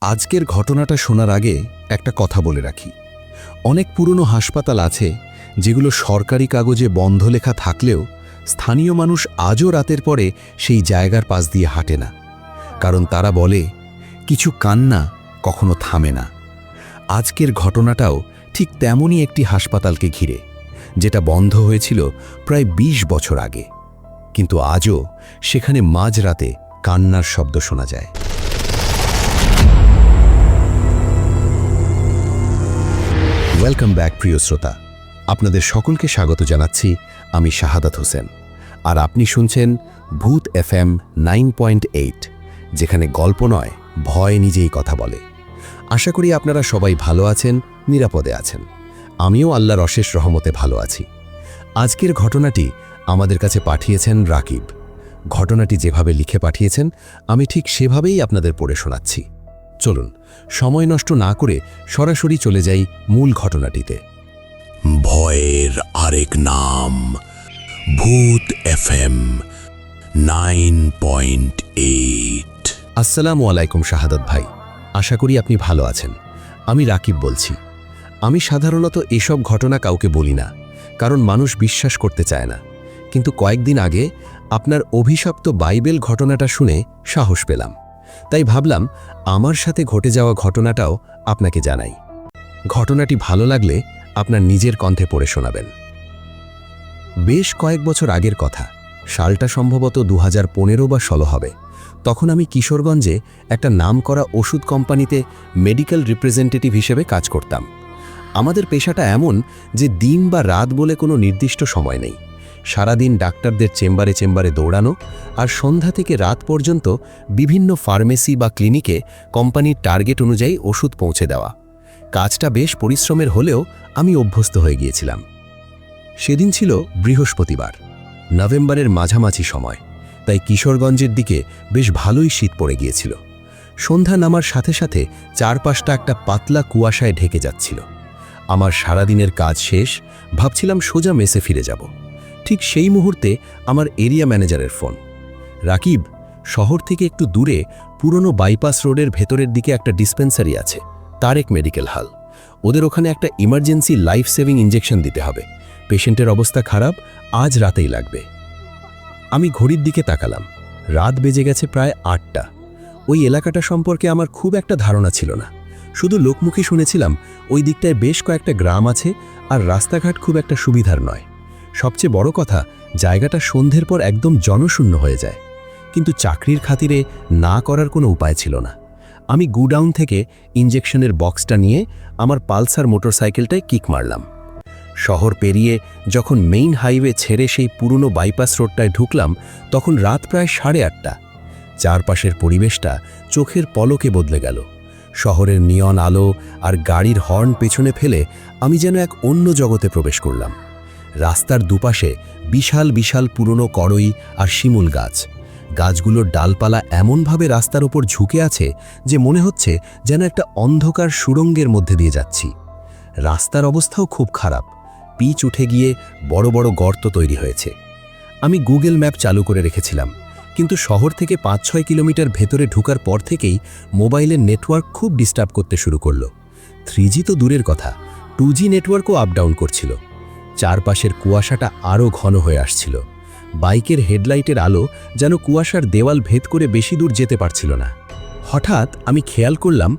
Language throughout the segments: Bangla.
আজকের ঘটনাটা শোনার আগে একটা কথা বলে রাখি। অনেক পুরনো হাসপাতাল আছে যেগুলো সরকারি কাগজে বন্ধ লেখা থাকলেও স্থানীয় মানুষ আজও রাতের পরে সেই জায়গার পাশ দিয়ে হাঁটে না, কারণ তারা বলে কিছু কান্না কখনো থামে না। আজকের ঘটনাটাও ঠিক তেমনই একটি হাসপাতালকে ঘিরে, যেটা বন্ধ হয়েছিল প্রায় ২০ বছর আগে, কিন্তু আজও সেখানে মাঝরাতে কান্নার শব্দ শোনা যায়। ওয়েলকাম ব্যাক প্রিয় শ্রোতা, আপনাদের সকলকে স্বাগত জানাচ্ছি। আমি শাহাদাত হোসেন, আর আপনি শুনছেন ভূত FM 9.8, যেখানে গল্প নয়, ভয় নিজেই কথা বলে। আশা করি আপনারা সবাই ভালো আছেন, নিরাপদে আছেন। আমিও আল্লাহর অশেষ রহমতে ভালো আছি। আজকের ঘটনাটি আমাদের কাছে পাঠিয়েছেন রাকিব। ঘটনাটি যেভাবে লিখে পাঠিয়েছেন আমি ঠিক সেভাবেই আপনাদের পড়ে শোনাচ্ছি। চলুন সময় নষ্ট না করে সরাসরি চলে যাই মূল ঘটনাটিতে। ভয়ের আরেক নাম, ভূত FM 9.8। আসসালামু আলাইকুম শাহাদাত ভাই, আশা করি আপনি ভালো আছেন। আমি রাকিব বলছি। আমি সাধারণত এসব ঘটনা কাউকে বলি না, কারণ মানুষ বিশ্বাস করতে চায় না, কিন্তু কয়েকদিন আগে আপনার অভিশপ্ত বাইবেল ঘটনাটা শুনে সাহস পেলাম, তাই ভাবলাম আমার সাথে ঘটে যাওয়া ঘটনাটাও আপনাকে জানাই। ঘটনাটি ভালো লাগলে আপনার নিজের কণ্ঠে পড়ে শোনাবেন। বেশ কয়েক বছর আগের কথা, সালটা সম্ভবত 2015 বা 16 হবে। তখন আমি কিশোরগঞ্জে একটা নামকরা ওষুধ কোম্পানিতে মেডিকেল রিপ্রেজেন্টেটিভ হিসেবে কাজ করতাম। আমাদের পেশাটা এমন যে দিন বা রাত বলে কোনো নির্দিষ্ট সময় নেই। সারাদিন ডাক্তারদের চেম্বারে চেম্বারে দৌড়ানো, আর সন্ধ্যা থেকে রাত পর্যন্ত বিভিন্ন ফার্মেসি বা ক্লিনিকে কোম্পানির টার্গেট অনুযায়ী ওষুধ পৌঁছে দেওয়া। কাজটা বেশ পরিশ্রমের হলেও আমি অভ্যস্ত হয়ে গিয়েছিলাম। সেদিন ছিল বৃহস্পতিবার, নভেম্বরের মাঝামাঝি সময়, তাই কিশোরগঞ্জের দিকে বেশ ভালোই শীত পড়ে গিয়েছিল। সন্ধ্যা নামার সাথে সাথে চারপাশটা একটা পাতলা কুয়াশায় ঢেকে যাচ্ছিল। আমার সারাদিনের কাজ শেষ, ভাবছিলাম সোজা মেসে ফিরে যাব। ঠিক সেই মুহূর্তে আমার এরিয়া ম্যানেজারের ফোন। রাকিব, শহর থেকে একটু দূরে পুরনো বাইপাস রোডের ভেতরের দিকে একটা ডিসপেন্সারি আছে, তারেক মেডিকেল হল। ওদের ওখানে একটা ইমার্জেন্সি লাইফ সেভিং ইঞ্জেকশন দিতে হবে। পেশেন্টের অবস্থা খারাপ, আজ রাতেই লাগবে। আমি ঘড়ির দিকে তাকালাম। রাত বেজে গেছে প্রায় 8টা। ওই এলাকাটা সম্পর্কে আমার খুব একটা ধারণা ছিল না, শুধু লোকমুখে শুনেছিলাম ওই দিকটায় বেশ কয়েকটা গ্রাম আছে, আর রাস্তাঘাট খুব একটা সুবিধার নয়। সবচেয়ে বড় কথা, জায়গাটা সন্ধ্যের পর একদম জনশূন্য হয়ে যায়। কিন্তু চাকরির খাতিরে না করার কোনো উপায় ছিল না। আমি গুডাউন থেকে ইঞ্জেকশনের বক্সটা নিয়ে আমার পালসার মোটরসাইকেলটায় কিক মারলাম। শহর পেরিয়ে যখন মেইন হাইওয়ে ছেড়ে সেই পুরনো বাইপাস রোডটায় ঢুকলাম, তখন রাত প্রায় 8:30। চারপাশের পরিবেশটা চোখের পলকে বদলে গেল। শহরের নিয়ন আলো আর গাড়ির হর্ন পেছনে ফেলে আমি যেন এক অন্য জগতে প্রবেশ করলাম। রাস্তার দুপাশে বিশাল বিশাল পুরনো কড়ই আর শিমুল গাছ। গাছগুলোর ডালপালা এমনভাবে রাস্তার ওপর ঝুঁকে আছে যে মনে হচ্ছে যেন একটা অন্ধকার সুড়ঙ্গের মধ্যে দিয়ে যাচ্ছি। রাস্তার অবস্থাও খুব খারাপ, পিচ উঠে গিয়ে বড় বড় গর্ত তৈরি হয়েছে। আমি গুগল ম্যাপ চালু করে রেখেছিলাম, কিন্তু শহর থেকে 5-6 কিলোমিটার ভেতরে ঢুকার পর থেকেই মোবাইলের নেটওয়ার্ক খুব ডিস্টার্ব করতে শুরু করলো। 3G তো দূরের কথা, 2G নেটওয়ার্কও আপ ডাউন করছিল। চারপাশের কুয়াশাটা আরও ঘন হয়ে আসছিল। বাইকের হেডলাইটের আলো যেন কুয়াশার দেওয়াল ভেদ করে বেশি দূর যেতে পারছিল না। হঠাৎ আমি খেয়াল করলাম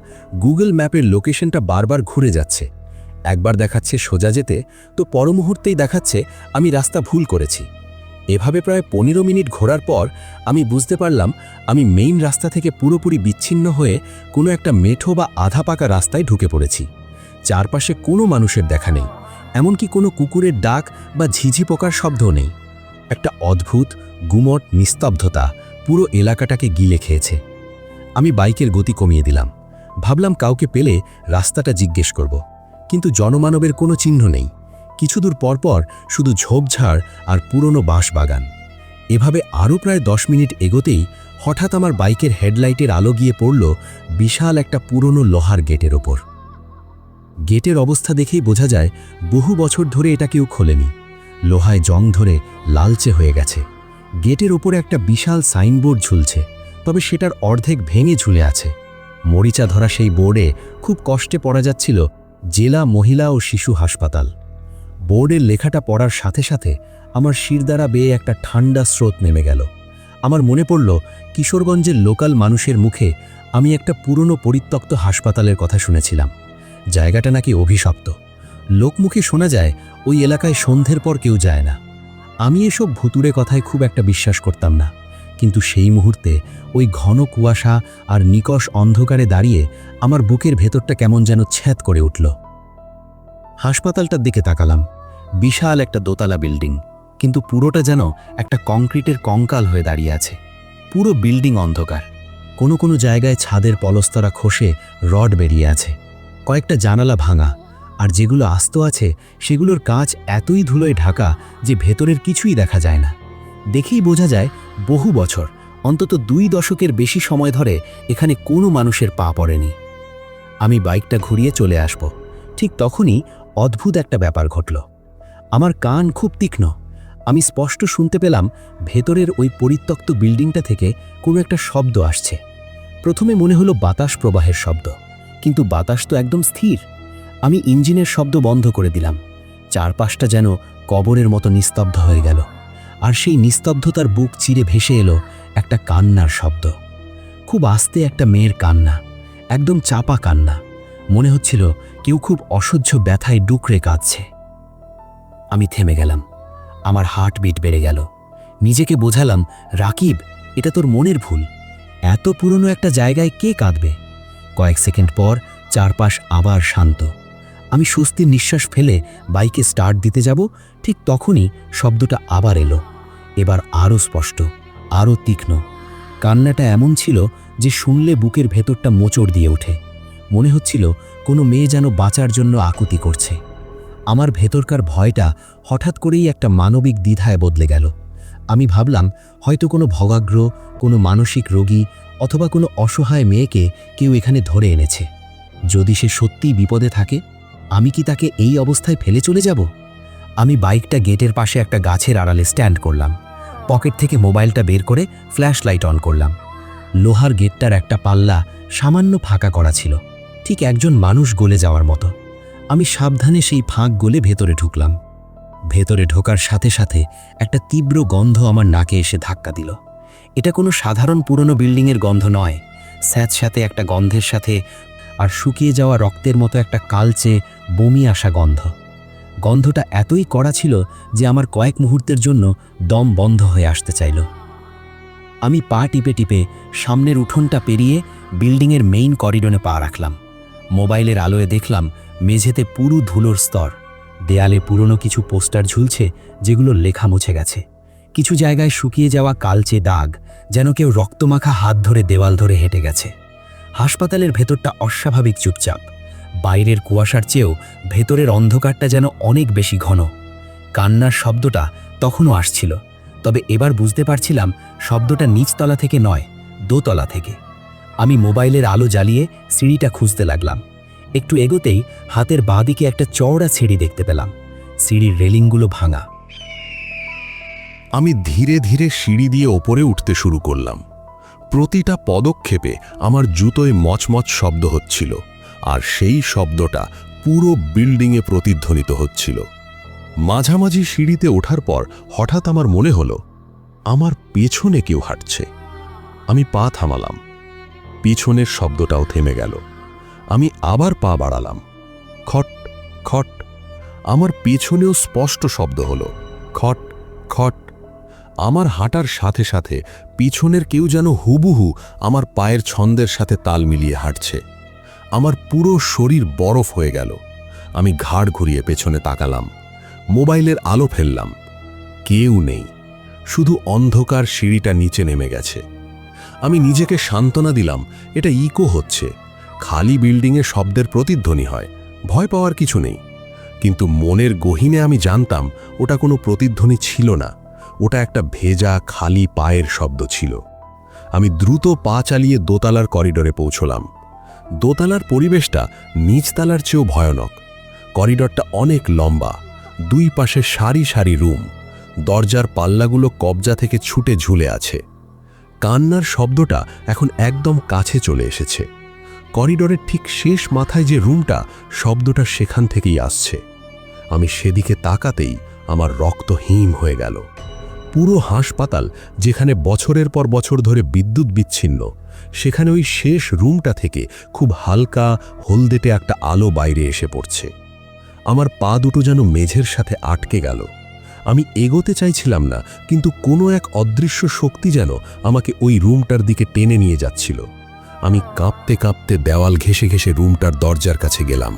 গুগল ম্যাপের লোকেশনটা বারবার ঘুরে যাচ্ছে। একবার দেখাচ্ছে সোজা যেতে, তো পর মুহূর্তেই দেখাচ্ছে আমি রাস্তা ভুল করেছি। এভাবে প্রায় 15 মিনিট ঘোরার পর আমি বুঝতে পারলাম আমি মেইন রাস্তা থেকে পুরোপুরি বিচ্ছিন্ন হয়ে কোনো একটা মেঠো বা আধা পাকা রাস্তায় ঢুকে পড়েছি। চারপাশে কোনো মানুষের দেখা নেই, এমনকি কোনো কুকুরের ডাক বা ঝিঝি পোকার শব্দও নেই। একটা অদ্ভুত গুমট নিস্তব্ধতা পুরো এলাকাটাকে গিলে খেয়েছে। আমি বাইকের গতি কমিয়ে দিলাম। ভাবলাম কাউকে পেলে রাস্তাটা জিজ্ঞেস করব, কিন্তু জনমানবের কোনো চিহ্ন নেই। কিছু দূর পরপর শুধু ঝোপঝাড় আর পুরনো বাঁশ বাগান। এভাবে আরও প্রায় 10 মিনিট এগোতেই হঠাৎ আমার বাইকের হেডলাইটের আলো গিয়ে পড়ল বিশাল একটা পুরনো লোহার গেটের ওপর। গেটের অবস্থা দেখেই বোঝা যায় বহু বছর ধরে এটা কেউ খোলেনি। লোহায় জং ধরে লালচে হয়ে গেছে। গেটের ওপরে একটা বিশাল সাইনবোর্ড ঝুলছে, তবে সেটার অর্ধেক ভেঙে ঝুলে আছে। মরিচা ধরা সেই বোর্ডে খুব কষ্টে পড়া যাচ্ছিল জেলা মহিলা ও শিশু হাসপাতাল। বোর্ডের লেখাটা পড়ার সাথে সাথে আমার শিরদাঁড়া বেয়ে একটা ঠান্ডা স্রোত নেমে গেল। আমার মনে পড়ল কিশোরগঞ্জের লোকাল মানুষের মুখে আমি একটা পুরনো পরিত্যক্ত হাসপাতালের কথা শুনেছিলাম। জায়গাটা নাকি অভিশপ্ত। লোকমুখে শোনা যায় ওই এলাকায় সন্ধ্যের পর কেউ যায় না। আমি এসব ভুতুড়ে কথায় খুব একটা বিশ্বাস করতাম না, কিন্তু সেই মুহূর্তে ওই ঘন কুয়াশা আর নিকষ অন্ধকারে দাঁড়িয়ে আমার বুকের ভেতরটা কেমন যেন ছ্যাঁত করে উঠল। হাসপাতালটার দিকে তাকালাম। বিশাল একটা দোতলা বিল্ডিং, কিন্তু পুরোটা যেন একটা কংক্রিটের কঙ্কাল হয়ে দাঁড়িয়ে আছে। পুরো বিল্ডিং অন্ধকার। কোনো কোনো জায়গায় ছাদের পলস্তরা খসে রড বেরিয়ে আছে। কয়েকটা জানালা ভাঙা, আর যেগুলো আস্ত আছে সেগুলোর কাঁচ এতই ধুলোয় ঢাকা যে ভেতরের কিছুই দেখা যায় না। দেখেই বোঝা যায় বহু বছর, অন্তত 2 দশকের বেশি সময় ধরে এখানে কোনো মানুষের পা পড়েনি। আমি বাইকটা ঘুরিয়ে চলে আসব, ঠিক তখনই অদ্ভুত একটা ব্যাপার ঘটল। আমার কান খুব তীক্ষ্ণ। আমি স্পষ্ট শুনতে পেলাম ভেতরের ওই পরিত্যক্ত বিল্ডিংটা থেকে কোনো একটা শব্দ আসছে। প্রথমে মনে হলো বাতাস প্রবাহের শব্দ, কিন্তু বাতাস তো একদম স্থির। আমি ইঞ্জিনের শব্দ বন্ধ করে দিলাম। চারপাশটা যেন কবরের মতো নিস্তব্ধ হয়ে গেল, আর সেই নিস্তব্ধতার বুক চিরে ভেসে এলো একটা কান্নার শব্দ। খুব আস্তে একটা মেয়ের কান্না, একদম চাপা কান্না। মনে হচ্ছিল কেউ খুব অসহ্য ব্যথায় ডুকরে কাঁদছে। আমি থেমে গেলাম। আমার হার্টবিট বেড়ে গেল। নিজেকে বোঝালাম, রাকিব, এটা তোর মনের ভুল। এত পুরনো একটা জায়গায় কে কাঁদবে? কয়েক সেকেন্ড পর চারপাশ আবার শান্ত। আমি স্বস্তির নিঃশ্বাস ফেলে বাইকে স্টার্ট দিতে যাব, ঠিক তখনই শব্দটা আবার এলো। এবার আরও স্পষ্ট, আরও তীক্ষ্ণ। কান্নাটা এমন ছিল যে শুনলে বুকের ভেতরটা মোচড় দিয়ে ওঠে। মনে হচ্ছিল কোনো মেয়ে যেন বাঁচার জন্য আকুতি করছে। আমার ভেতরকার ভয়টা হঠাৎ করেই একটা মানবিক দ্বিধায় বদলে গেল। আমি ভাবলাম হয়তো কোনো ভগাগ্র, কোনো মানসিক রোগী অথবা কোনো অসহায় মেয়েকে কেউ এখানে ধরে এনেছে। যদি সে সত্যিই বিপদে থাকে, আমি কি তাকে এই অবস্থায় ফেলে চলে যাব? আমি বাইকটা গেটের পাশে একটা গাছের আড়ালে স্ট্যান্ড করলাম। পকেট থেকে মোবাইলটা বের করে ফ্ল্যাশ লাইট অন করলাম। লোহার গেটটার একটা পাল্লা সামান্য ফাঁকা করা ছিল, ঠিক একজন মানুষ গলে যাওয়ার মতো। আমি সাবধানে সেই ফাঁক গলে ভেতরে ঢুকলাম। ভেতরে ঢোকার সাথে সাথে একটা তীব্র গন্ধ আমার নাকে এসে ধাক্কা দিল। এটা কোনো সাধারণ পুরনো বিল্ডিংয়ের গন্ধ নয়। স্যাঁতস্যাঁতে একটা গন্ধের সাথে আর শুকিয়ে যাওয়া রক্তের মতো একটা কালচে বমি আসা গন্ধ। গন্ধটা এতই কড়া ছিল যে আমার কয়েক মুহূর্তের জন্য দম বন্ধ হয়ে আসতে চাইল। আমি পা টিপে টিপে সামনের উঠোনটা পেরিয়ে বিল্ডিংয়ের মেইন করিডোরে পা রাখলাম। মোবাইলের আলোয় দেখলাম মেঝেতে পুরো ধুলোর স্তর। দেয়ালে পুরনো কিছু পোস্টার ঝুলছে, যেগুলো লেখা মুছে গেছে। কিছু জায়গায় শুকিয়ে যাওয়া কালচে দাগ, যেন কেউ রক্তমাখা হাত ধরে দেওয়াল ধরে হেঁটে গেছে। হাসপাতালের ভেতরটা অস্বাভাবিক চুপচাপ। বাইরের কুয়াশার চেয়েও ভেতরের অন্ধকারটা যেন অনেক বেশি ঘন। কান্নার শব্দটা তখনও আসছিল, তবে এবার বুঝতে পারছিলাম শব্দটা নিচতলা থেকে নয়, দোতলা থেকে। আমি মোবাইলের আলো জ্বালিয়ে সিঁড়িটা খুঁজতে লাগলাম। একটু এগোতেই হাতের বাঁ দিকে একটা চওড়া সিঁড়ি দেখতে পেলাম। সিঁড়ির রেলিংগুলো ভাঙা। আমি ধীরে ধীরে সিঁড়ি দিয়ে ওপরে উঠতে শুরু করলাম। প্রতিটা পদক্ষেপে আমার জুতোয় মচমচ শব্দ হচ্ছিল, আর সেই শব্দটা পুরো বিল্ডিংয়ে প্রতিধ্বনিত হচ্ছিল। মাঝামাঝি সিঁড়িতে ওঠার পর হঠাৎ আমার মনে হলো আমার পেছনে কেউ হাঁটছে। আমি পা থামালাম। পিছনের শব্দটাও থেমে গেল। আমি আবার পা বাড়ালাম। খট খট। আমার পেছনেও স্পষ্ট শব্দ হলো, খট খট। আমার হাঁটার সাথে সাথে পিছনের কেউ যেন হুবহু আমার পায়ের ছন্দের সাথে তাল মিলিয়ে হাঁটছে। আমার পুরো শরীর বরফ হয়ে গেল। আমি ঘাড় ঘুরিয়ে পেছনে তাকালাম। মোবাইলের আলো ফেললাম। কেউ নেই, শুধু অন্ধকার। সিঁড়িটা নিচে নেমে গেছে। আমি নিজেকে সান্ত্বনা দিলাম, এটা ইকো হচ্ছে। খালি বিল্ডিংয়ে শব্দের প্রতিধ্বনি হয়, ভয় পাওয়ার কিছু নেই। কিন্তু মনের গহীনে আমি জানতাম ওটা কোনো প্রতিধ্বনি ছিল না, ওটা একটা ভেজা খালি পায়ের শব্দ ছিল। আমি দ্রুত পা চালিয়ে দোতলার করিডোরে পৌঁছলাম। দোতলার পরিবেশটা নিচতলার চেয়েও ভয়ানক। করিডোরটা অনেক লম্বা, 2 পাশে সারি সারি রুম। দরজার পাল্লাগুলো কবজা থেকে ছুটে ঝুলে আছে। কান্নার শব্দটা এখন একদম কাছে চলে এসেছে। করিডোরের ঠিক শেষ মাথায় যে রুমটা, শব্দটা সেখান থেকেই আসছে। আমি সেদিকে তাকাতেই আমার রক্ত হিম হয়ে গেল। পুরো হাসপাতাল, যেখানে বছরের পর বছর ধরে বিদ্যুৎ বিচ্ছিন্ন, সেখানে ওই শেষ রুমটা থেকে খুব হালকা হলদেটে একটা আলো বাইরে এসে পড়ছে। আমার পা দুটো যেন মেঝের সাথে আটকে গেল। আমি এগোতে চাইছিলাম না, কিন্তু কোনো এক অদৃশ্য শক্তি যেন আমাকে ওই রুমটার দিকে টেনে নিয়ে যাচ্ছিল। আমি কাঁপতে কাঁপতে দেওয়াল ঘেঁষে ঘেঁষে রুমটার দরজার কাছে গেলাম।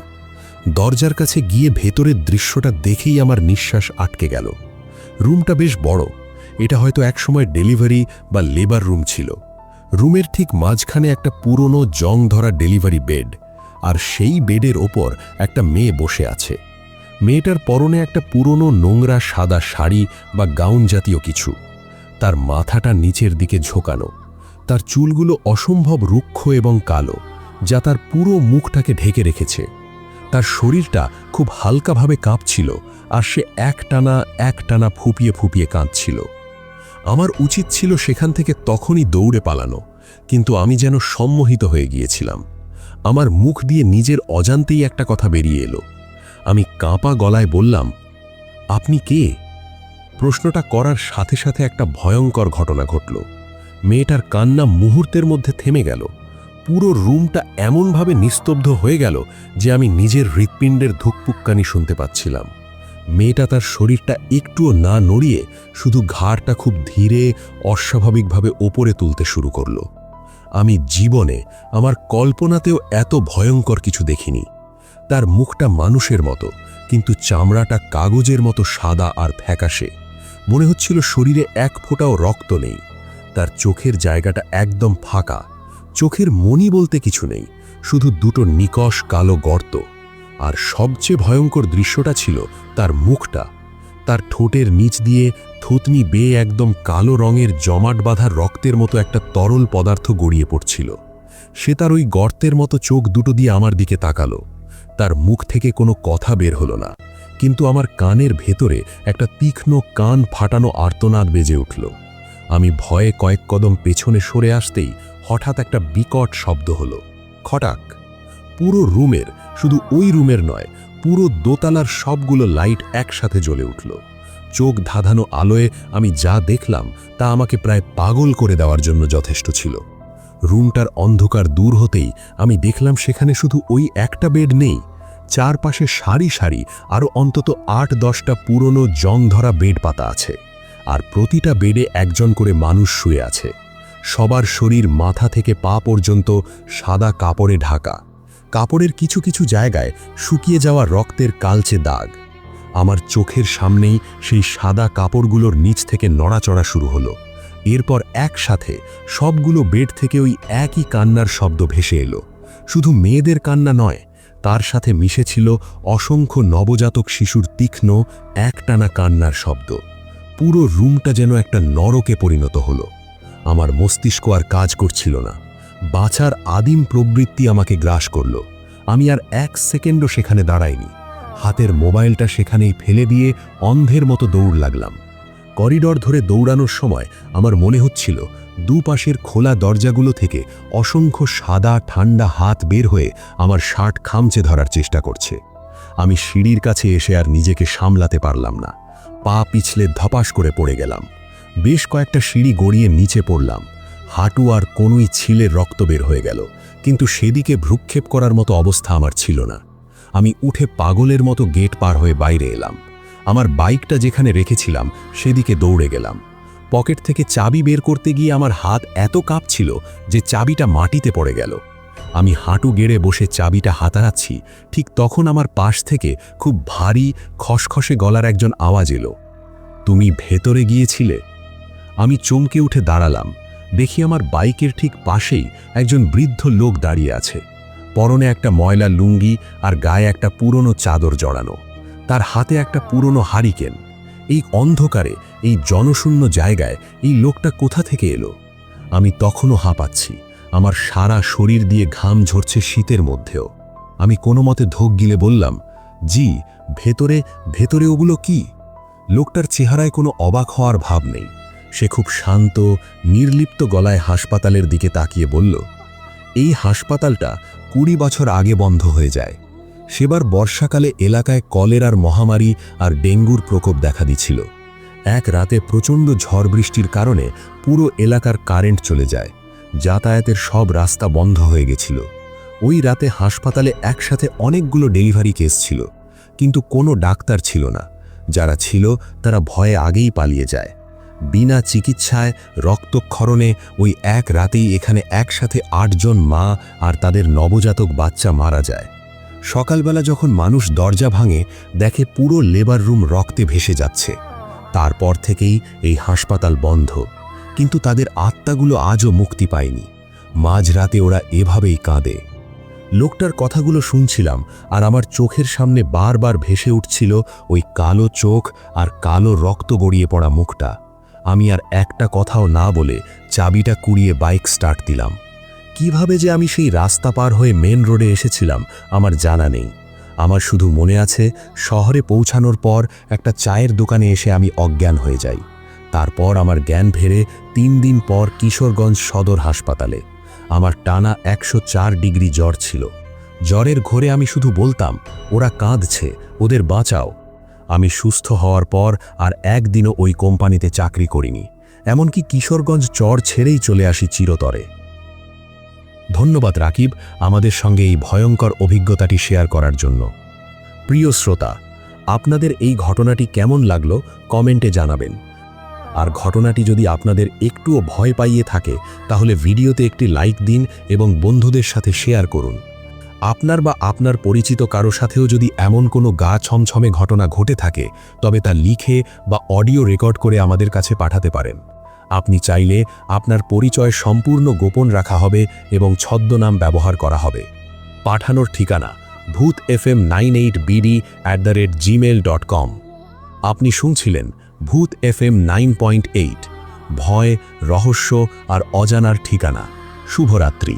দরজার কাছে গিয়ে ভেতরের দৃশ্যটা দেখেই আমার নিঃশ্বাস আটকে গেল। রুমটা বেশ বড়। এটা হয়তো একসময় ডেলিভারি বা লেবার রুম ছিল। রুমের ঠিক মাঝখানে একটা পুরনো জং ধরা ডেলিভারি বেড, আর সেই বেডের ওপর একটা মেয়ে বসে আছে। মেয়েটার পরনে একটা পুরনো নোংরা সাদা শাড়ি বা গাউন জাতীয় কিছু। তার মাথাটা নিচের দিকে ঝোঁকানো। তার চুলগুলো অসম্ভব রুক্ষ এবং কালো, যা তার পুরো মুখটাকে ঢেকে রেখেছে। তার শরীরটা খুব হালকাভাবে কাঁপছিল, আর সে একটানা ফুপিয়ে ফুপিয়ে কাঁদছিল। আমার উচিত ছিল সেখান থেকে তখনই দৌড়ে পালানো, কিন্তু আমি যেন সম্মোহিত হয়ে গিয়েছিলাম। আমার মুখ দিয়ে নিজের অজান্তেই একটা কথা বেরিয়ে এলো। আমি কাঁপা গলায় বললাম, আপনি কে? প্রশ্নটা করার সাথে সাথে একটা ভয়ঙ্কর ঘটনা ঘটল। মেয়েটার কান্না মুহূর্তের মধ্যে থেমে গেল। পুরো রুমটা এমনভাবে নিস্তব্ধ হয়ে গেল যে আমি নিজের হৃৎপিণ্ডের ধুকপুক্কানি শুনতে পাচ্ছিলাম। মেয়েটা তার শরীরটা একটুও না নড়িয়ে শুধু ঘাড়টা খুব ধীরে অস্বাভাবিকভাবে ওপরে তুলতে শুরু করল। আমি জীবনে, আমার কল্পনাতেও এত ভয়ঙ্কর কিছু দেখিনি। তার মুখটা মানুষের মতো, কিন্তু চামড়াটা কাগজের মতো সাদা আর ফ্যাকাশে। মনে হচ্ছিল শরীরে এক ফোঁটাও রক্ত নেই। তার চোখের জায়গাটা একদম ফাঁকা। চোখের মনি বলতে কিছু নেই, শুধু দুটো নিকষ কালো গর্ত। আর সবচেয়ে ভয়ঙ্কর দৃশ্যটা ছিল তার মুখটা। তার ঠোঁটের নিচ দিয়ে থুতনি বেয়ে একদম কালো রঙের জমাট বাঁধা রক্তের মতো একটা তরল পদার্থ গড়িয়ে পড়ছিল। সে তার ওই গর্তের মতো চোখ দুটো দিয়ে আমার দিকে তাকালো। তার মুখ থেকে কোনো কথা বের হলো না, কিন্তু আমার কানের ভেতরে একটা তীক্ষ্ণ কান ফাটানো আর্তনাদ বেজে উঠল। আমি ভয়ে কয়েক কদম পেছনে সরে আসতেই হঠাৎ একটা বিকট শব্দ হলো, খটাক। পুরো রুমের, শুধু ওই রুমের নয়, পুরো দোতলার সবগুলো লাইট একসাথে জ্বলে উঠল। চোখ ধাঁধানো আলোয় আমি যা দেখলাম তা আমাকে প্রায় পাগল করে দেওয়ার জন্য যথেষ্ট ছিল। রুমটার অন্ধকার দূর হতেই আমি দেখলাম সেখানে শুধু ওই একটা বেড নেই, চারপাশে সারি সারি আরও অন্তত ৮-১০টা পুরনো জং ধরা বেড পাতা আছে। আর প্রতিটা বেডে একজন করে মানুষ শুয়ে আছে। সবার শরীর মাথা থেকে পা পর্যন্ত সাদা কাপড়ে ঢাকা। কাপড়ের কিছু কিছু জায়গায় শুকিয়ে যাওয়া রক্তের কালচে দাগ। আমার চোখের সামনেই সেই সাদা কাপড়গুলোর নিচ থেকে নড়াচড়া শুরু হলো। এরপর একসাথে সবগুলো বেড থেকে ওই একই কান্নার শব্দ ভেসে এলো। শুধু মেয়েদের কান্না নয়, তার সাথে মিশেছিল অসংখ্য নবজাতক শিশুর তীক্ষ্ণ একটানা কান্নার শব্দ। পুরো রুমটা যেন একটা নরকে পরিণত হলো। আমার মস্তিষ্ক আর কাজ করছিল না। বাঁচার আদিম প্রবৃত্তি আমাকে গ্রাস করল। আমি আর 1 সেকেন্ডও সেখানে দাঁড়াইনি। হাতের মোবাইলটা সেখানেই ফেলে দিয়ে অন্ধের মতো দৌড় লাগলাম। করিডর ধরে দৌড়ানোর সময় আমার মনে হচ্ছিল দুপাশের খোলা দরজাগুলো থেকে অসংখ্য সাদা ঠান্ডা হাত বের হয়ে আমার শার্ট খামচে ধরার চেষ্টা করছে। আমি সিঁড়ির কাছে এসে আর নিজেকে সামলাতে পারলাম না। পা পিছলে ধপাস করে পড়ে গেলাম। বেশ কয়েকটা সিঁড়ি গড়িয়ে নিচে পড়লাম। হাঁটু আর কোনোই ছিলে রক্ত বের হয়ে গেল, কিন্তু সেদিকে ভ্রুক্ষেপ করার মতো অবস্থা আমার ছিল না। আমি উঠে পাগলের মতো গেট পার হয়ে বাইরে এলাম। আমার বাইকটা যেখানে রেখেছিলাম সেদিকে দৌড়ে গেলাম। পকেট থেকে চাবি বের করতে গিয়ে আমার হাত এত কাঁপছিল যে চাবিটা মাটিতে পড়ে গেল। আমি হাঁটু গেড়ে বসে চাবিটা হাতাচ্ছি, ঠিক তখন আমার পাশ থেকে খুব ভারী খসখসে গলার একজন আওয়াজ এলো, তুমি ভেতরে গিয়েছিলে? আমি চমকে উঠে দাঁড়ালাম। দেখি আমার বাইকের ঠিক পাশেই একজন বৃদ্ধ লোক দাঁড়িয়ে আছে। পরনে একটা ময়লা লুঙ্গি আর গায়ে একটা পুরনো চাদর জড়ানো। তার হাতে একটা পুরনো হারিকেন। এই অন্ধকারে, এই জনশূন্য জায়গায় এই লোকটা কোথা থেকে এলো? আমি তখনও হাঁপাচ্ছি। আমার সারা শরীর দিয়ে ঘাম ঝরছে শীতের মধ্যেও। আমি কোনো মতে ধোক গিলে বললাম, জি, ভেতরে ওগুলো কি? লোকটার চেহারায় কোনো অবাক হওয়ার ভাব নেই। সে খুব শান্ত, নির্লিপ্ত গলায় হাসপাতালের দিকে তাকিয়ে বলল, এই হাসপাতালটা 20 বছর আগে বন্ধ হয়ে যায়। সেবার বর্ষাকালে এলাকায় কলেরার মহামারী আর ডেঙ্গুর প্রকোপ দেখা দিচ্ছিল। এক রাতে প্রচণ্ড ঝড় বৃষ্টির কারণে পুরো এলাকার কারেন্ট চলে যায়, যাতায়াতের সব রাস্তা বন্ধ হয়ে গেছিল। ওই রাতে হাসপাতালে একসাথে অনেকগুলো ডেলিভারি কেস ছিল, কিন্তু কোনো ডাক্তার ছিল না। যারা ছিল তারা ভয়ে আগেই পালিয়ে যায়। বিনা চিকিৎসায় রক্তক্ষরণে ওই এক রাতেই এখানে একসাথে 8 জন মা আর তাদের নবজাতক বাচ্চা মারা যায়। সকালবেলা যখন মানুষ দরজা ভাঙে, দেখে পুরো লেবার রুম রক্তে ভেসে যাচ্ছে। তারপর থেকেই এই হাসপাতাল বন্ধ, কিন্তু তাদের আত্মাগুলো আজও মুক্তি পায়নি। মাঝরাতে ওরা এভাবেই কাঁদে। লোকটার কথাগুলো শুনছিলাম আর আমার চোখের সামনে বারবার ভেসে উঠছিল ওই কালো চোখ আর কালো রক্ত গড়িয়ে পড়া মুখটা। আমি আর একটা কথাও না বলে চাবিটা কুড়িয়ে বাইক স্টার্ট দিলাম। কিভাবে যে আমি সেই রাস্তা পার হয়ে মেন রোডে এসেছিলাম আমার জানা নেই। আমার শুধু মনে আছে শহরে পৌঁছানোর পর একটা চায়ের দোকানে এসে আমি অজ্ঞান হয়ে যাই। তারপর আমার জ্ঞান ফেরে 3 দিন পর কিশোরগঞ্জ সদর হাসপাতালে। আমার টানা 104 ডিগ্রি জ্বর ছিল। জ্বরের ঘোরে আমি শুধু বলতাম, ওরা কাঁদছে, ওদের বাঁচাও। আমি সুস্থ হওয়ার পর আর একদিনও ওই কোম্পানিতে চাকরি করিনি, এমনকি কিশোরগঞ্জ চর ছেড়েই চলে আসি চিরতরে। ধন্যবাদ রাকিব, আমাদের সঙ্গে এই ভয়ঙ্কর অভিজ্ঞতাটি শেয়ার করার জন্য। প্রিয় শ্রোতা, আপনাদের এই ঘটনাটি কেমন লাগলো কমেন্টে জানাবেন। আর ঘটনাটি যদি আপনাদের একটুও ভয় পাইয়ে থাকে তাহলে ভিডিওতে একটি লাইক দিন এবং বন্ধুদের সাথে শেয়ার করুন। আপনার বা আপনার পরিচিত কারো সাথেও যদি এমন কোনো গা ছমছমে ঘটনা ঘটে থাকে তবে তা লিখে বা অডিও রেকর্ড করে আমাদের কাছে পাঠাতে পারেন। আপনি চাইলে আপনার পরিচয় সম্পূর্ণ গোপন রাখা হবে এবং ছদ্মনাম ব্যবহার করা হবে। পাঠানোর ঠিকানা bhutfm98bd@gmail.com। আপনি শুনছিলেন ভূত FM 9.8, ভয়, রহস্য আর অজানার ঠিকানা। শুভরাত্রি।